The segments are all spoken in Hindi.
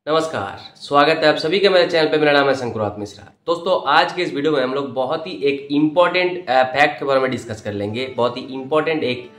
नमस्कार, स्वागत है आप सभी के मेरे चैनल पे। मेरा नाम है शंकुरात मिश्रा। दोस्तों, आज के इस वीडियो में हम लोग बहुत ही एक इम्पॉर्टेंट फैक्ट के बारे में डिस्कस कर लेंगे। बहुत ही इम्पॉर्टेंट एक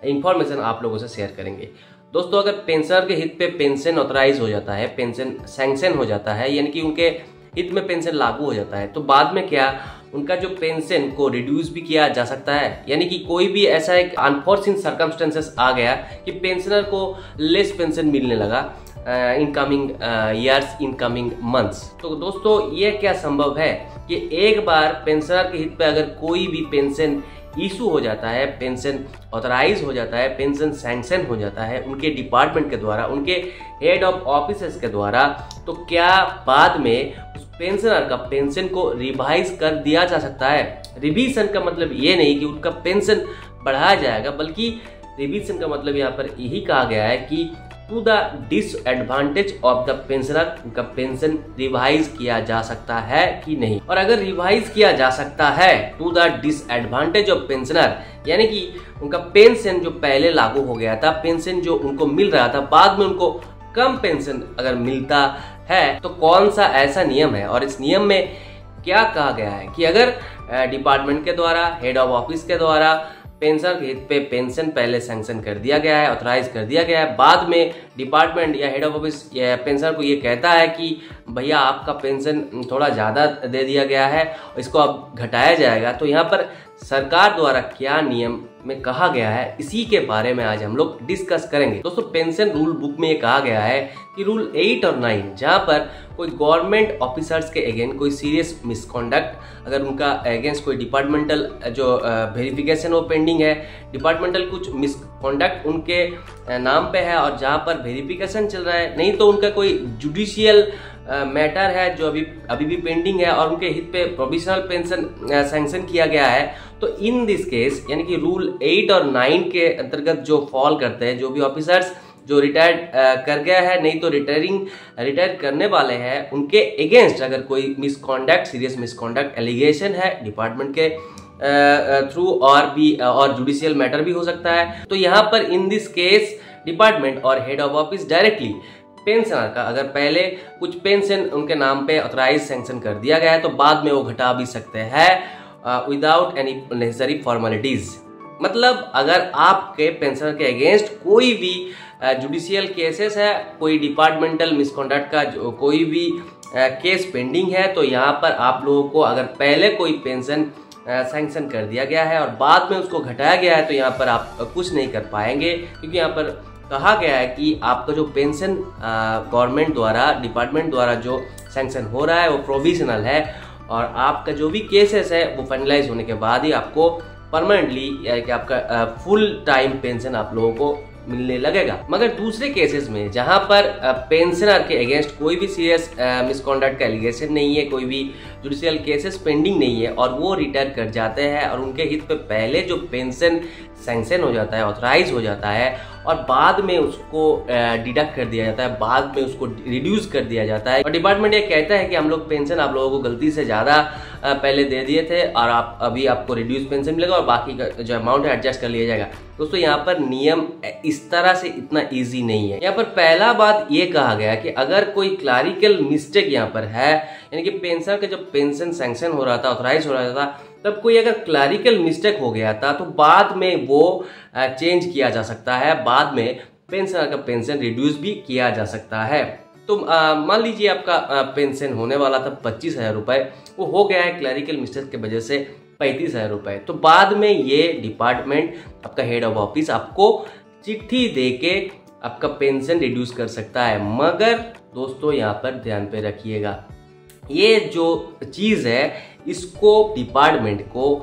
इंफॉर्मेशन आप लोगों से शेयर करेंगे। दोस्तों, अगर पेंशनर के हित पे पेंशन ऑथराइज हो जाता है, पेंशन सैंक्शन हो जाता है, यानी कि उनके हित में पेंशन लागू हो जाता है, तो बाद में क्या उनका जो पेंशन को रिड्यूस भी किया जा सकता है। यानी कि कोई भी ऐसा एक अनफॉर्चुनेट सर्कमस्टेंसेस आ गया कि पेंशनर को लेस पेंशन मिलने लगा इनकमिंग ईयर्स, इनकमिंग मंथ्स। तो दोस्तों, ये क्या संभव है कि एक बार पेंशनर के हित पे अगर कोई भी पेंशन इशू हो जाता है, पेंशन ऑथराइज हो जाता है, पेंशन सैंक्शन हो जाता है उनके डिपार्टमेंट के द्वारा, उनके हेड ऑफ ऑफिसर्स के द्वारा, तो क्या बाद में उस पेंशनर का पेंशन को रिवाइज कर दिया जा सकता है। रिवीजन का मतलब ये नहीं कि उनका पेंशन बढ़ाया जाएगा, बल्कि रिवीजन का मतलब यहाँ पर यही कहा गया है कि to the disadvantage of the pensioner, उनका पेंशन रिवाइज किया जा सकता है कि नहीं। और अगर रिवाइज किया जा सकता है to the disadvantage of pensioner, यानी कि उनका पेंशन जो पहले लागू हो गया था, पेंशन जो उनको मिल रहा था, बाद में उनको कम पेंशन अगर मिलता है, तो कौन सा ऐसा नियम है और इस नियम में क्या कहा गया है कि अगर डिपार्टमेंट के द्वारा, हेड ऑफ ऑफिस के द्वारा पेंशनर के हित पे पेंशन पहले सैंक्शन कर दिया गया है, ऑथराइज कर दिया गया है, बाद में डिपार्टमेंट या हेड ऑफ ऑफिस या पेंशनर को ये कहता है कि भैया आपका पेंशन थोड़ा ज़्यादा दे दिया गया है, इसको अब घटाया जाएगा, तो यहाँ पर सरकार द्वारा क्या नियम में कहा गया है, इसी के बारे में आज हम लोग डिस्कस करेंगे। दोस्तों, पेंशन रूल बुक में ये कहा गया है कि रूल 8 और 9, जहाँ पर कोई गवर्नमेंट ऑफिसर्स के अगेंस्ट कोई सीरियस मिसकॉन्डक्ट, अगर उनका अगेंस्ट कोई डिपार्टमेंटल जो वेरिफिकेशन वो पेंडिंग है, डिपार्टमेंटल कुछ मिसकॉन्डक्ट उनके नाम पे है और जहाँ पर वेरिफिकेशन चल रहा है, नहीं तो उनका कोई जुडिशियल मैटर है जो अभी भी पेंडिंग है और उनके हित पे प्रोविजनल पेंशन सैंक्शन किया गया है, तो इन दिस केस यानी कि रूल 8 और 9 के अंतर्गत जो फॉल करते हैं, जो भी ऑफिसर्स जो रिटायर कर गया है, नहीं तो रिटायर करने वाले हैं, उनके अगेंस्ट अगर कोई मिसकॉन्डक्ट, सीरियस मिसकॉन्डक्ट एलिगेशन है डिपार्टमेंट के थ्रू और जुडिशियल मैटर भी हो सकता है, तो यहाँ पर इन दिस केस डिपार्टमेंट और head of office directly pensioner का अगर पहले कुछ पेंशन उनके नाम पे ऑथराइज सैंक्शन कर दिया गया है, तो बाद में वो घटा भी सकते हैं विदाउट एनी नेसेसरी फॉर्मेलिटीज। मतलब अगर आपके पेंशनर के अगेंस्ट कोई भी जुडिशियल केसेस है, कोई डिपार्टमेंटल मिसकॉन्डक्ट का जो कोई भी केस पेंडिंग है, तो यहाँ पर आप लोगों को अगर पहले कोई पेंशन सैंक्शन कर दिया गया है और बाद में उसको घटाया गया है, तो यहाँ पर आप कुछ नहीं कर पाएंगे, क्योंकि यहाँ पर कहा गया है कि आपका जो पेंशन गवर्नमेंट द्वारा, डिपार्टमेंट द्वारा जो सैंक्शन हो रहा है वो प्रोविजनल है और आपका जो भी केसेस है वो फाइनलाइज होने के बाद ही आपको परमानेंटली यानी कि आपका फुल टाइम पेंशन आप लोगों को मिलने लगेगा। मगर दूसरे केसेस में जहां पर पेंशनर के अगेंस्ट कोई भी सीरियस मिसकॉन्डक्ट का एलिगेशन नहीं है, कोई भी जुडिशियल केसेस पेंडिंग नहीं है और वो रिटायर कर जाते हैं और उनके हित पे पहले जो पेंशन सैंक्शन हो जाता है, ऑथराइज हो जाता है और बाद में उसको डिडक्ट कर दिया जाता है, बाद में उसको रिड्यूस कर दिया जाता है और डिपार्टमेंट ये कहता है कि हम लोग पेंशन आप लोगों को गलती से ज़्यादा पहले दे दिए थे और अभी आपको रिड्यूस पेंशन मिलेगा और बाकी का जो अमाउंट है एडजस्ट कर लिया जाएगा। दोस्तों, यहाँ पर नियम इस तरह से इतना ईजी नहीं है। यहाँ पर पहला बात ये कहा गया कि अगर कोई क्लरिकल मिस्टेक यहाँ पर है, यानी कि पेंशनर का जब पेंशन सैंक्शन हो रहा था, ऑथराइज हो रहा था, तब कोई अगर क्लरिकल मिस्टेक हो गया था, तो बाद में वो चेंज किया जा सकता है, बाद में पेंशनर का पेंशन रिड्यूस भी किया जा सकता है। तो मान लीजिए आपका पेंशन होने वाला था 25,000 रुपये, वो हो गया है क्लरिकल मिस्टेक की वजह से 35,000 रुपये, तो बाद में ये डिपार्टमेंट, आपका हेड ऑफ ऑफिस आपको चिट्ठी दे के आपका पेंशन रिड्यूस कर सकता है। मगर दोस्तों, यहाँ पर ध्यान पे रखिएगा, ये जो चीज़ है इसको डिपार्टमेंट को,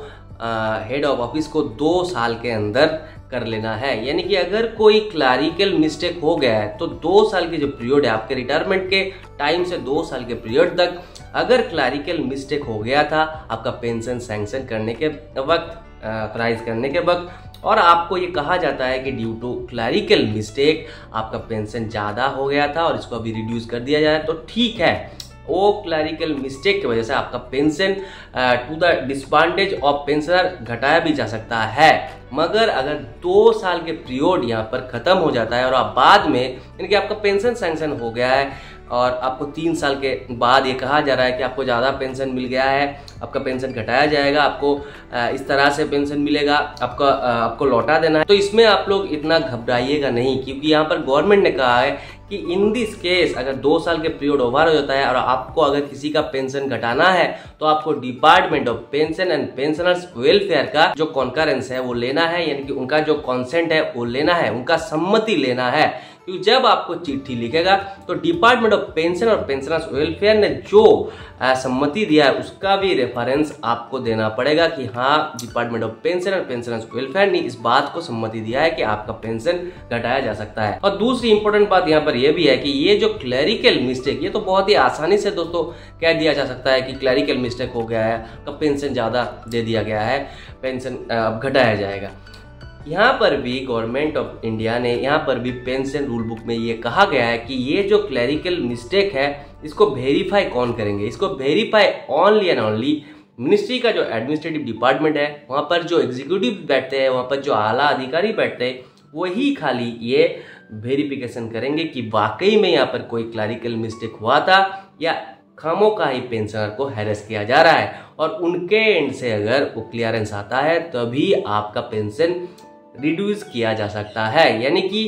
हेड ऑफ ऑफिस को 2 साल के अंदर कर लेना है। यानी कि अगर कोई क्लरिकल मिस्टेक हो गया है तो 2 साल की जो पीरियड है आपके रिटायरमेंट के टाइम से 2 साल के पीरियड तक अगर क्लरिकल मिस्टेक हो गया था आपका पेंशन सैंक्शन करने के वक्त, ऑथराइज करने के वक्त, और आपको ये कहा जाता है कि ड्यू टू क्लरिकल मिस्टेक आपका पेंशन ज़्यादा हो गया था और इसको अभी रिड्यूस कर दिया जाए, तो ठीक है, वो क्लरिकल मिस्टेक की वजह से आपका pension to the disadvantage of pensioner घटाया भी जा सकता है। मगर अगर 2 साल के पीरियड यहाँ पर खत्म हो जाता है और आप बाद में यानी कि आपका पेंशन सैंक्शन हो गया है, और आपको 3 साल के बाद ये कहा जा रहा है कि आपको ज़्यादा पेंशन मिल गया है, आपका पेंशन घटाया जाएगा, आपको इस तरह से पेंशन मिलेगा, आपको लौटा देना है। तो इसमें आप लोग इतना घबराइएगा नहीं, क्योंकि यहाँ पर गवर्नमेंट ने कहा है कि इन दिस केस अगर 2 साल के पीरियड ओवर हो जाता है और आपको अगर किसी का पेंशन घटाना है तो आपको department of pension and pensioners welfare का जो कॉन्करेंस है वो लेना है, यानी कि उनका जो कॉन्सेंट है वो लेना है, उनका सम्मति लेना है। क्योंकि जब आपको चिट्ठी लिखेगा तो डिपार्टमेंट ऑफ पेंशन और पेंशनर्स वेलफेयर ने जो सम्मति दिया है उसका भी रेफरेंस आपको देना पड़ेगा कि हाँ, डिपार्टमेंट ऑफ पेंशन और पेंशनर्स वेलफेयर ने इस बात को सम्मति दिया है कि आपका पेंशन घटाया जा सकता है। और दूसरी इंपॉर्टेंट बात यहाँ पर यह भी है कि ये जो क्लरिकल मिस्टेक, ये तो बहुत ही आसानी से दोस्तों कह दिया जा सकता है कि क्लरिकल मिस्टेक हो गया है, तो पेंशन ज़्यादा दे दिया गया है, पेंशन अब घटाया जाएगा। यहाँ पर भी गवर्नमेंट ऑफ इंडिया ने यहाँ पर भी पेंशन रूल बुक में ये कहा गया है कि ये जो क्लरिकल मिस्टेक है इसको वेरीफाई कौन करेंगे, इसको verify only and only ministry का जो एडमिनिस्ट्रेटिव डिपार्टमेंट है, वहाँ पर जो एग्जीक्यूटिव बैठते हैं, वहाँ पर जो आला अधिकारी बैठते हैं, वही खाली ये वेरिफिकेशन करेंगे कि वाकई में यहाँ पर कोई क्लरिकल मिस्टेक हुआ था या खामों का ही पेंशनर को हैरेस किया जा रहा है। और उनके एंड से अगर वो क्लियरेंस आता है तभी आपका पेंशन रिड्यूस किया जा सकता है, यानी कि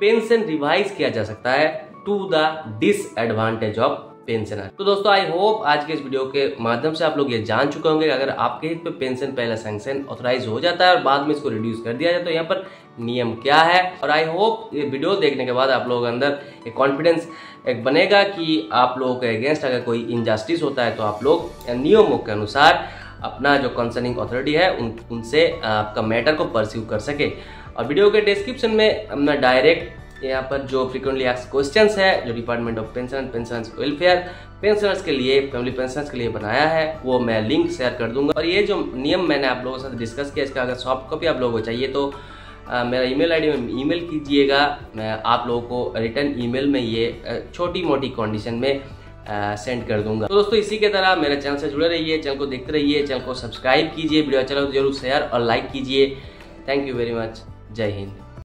पेंशन रिवाइज किया जा सकता है to the disadvantage of pensioner. तो दोस्तों आई होप आज के इस वीडियो के माध्यम से आप लोग ये जान चुके होंगे कि अगर आपके हित पे पेंशन पहला सैंक्शन ऑथराइज हो जाता है और बाद में इसको रिड्यूस कर दिया जाए तो यहाँ पर नियम क्या है। और आई होप ये वीडियो देखने के बाद आप लोगों के अंदर एक कॉन्फिडेंस एक बनेगा कि आप लोगों के अगेंस्ट अगर कोई इनजस्टिस होता है तो आप लोग नियमों के अनुसार अपना जो कंसर्निंग अथॉरिटी है उनसे आपका मैटर को परस्यू कर सके। और वीडियो के डिस्क्रिप्शन में अपना डायरेक्ट यहाँ पर जो फ्रीक्वेंटली आस्क्ड क्वेश्चंस है जो department of pension and pensioners welfare pensioners के लिए, फैमिली पेंशनर्स के लिए बनाया है, वो मैं लिंक शेयर कर दूंगा। और ये जो नियम मैंने आप लोगों के साथ डिस्कस किया, इसका अगर सॉफ्ट कॉपी आप लोगों को चाहिए तो मेरा ईमेल आईडी में ईमेल कीजिएगा, मैं आप लोगों को रिटर्न ईमेल में ये छोटी मोटी कंडीशन में सेंड कर दूंगा। तो दोस्तों इसी के तरह मेरे चैनल से जुड़े रहिए, चैनल को देखते रहिए, चैनल को सब्सक्राइब कीजिए, वीडियो अच्छा लगे तो जरूर शेयर और लाइक कीजिए। Thank you very much. जय हिंद।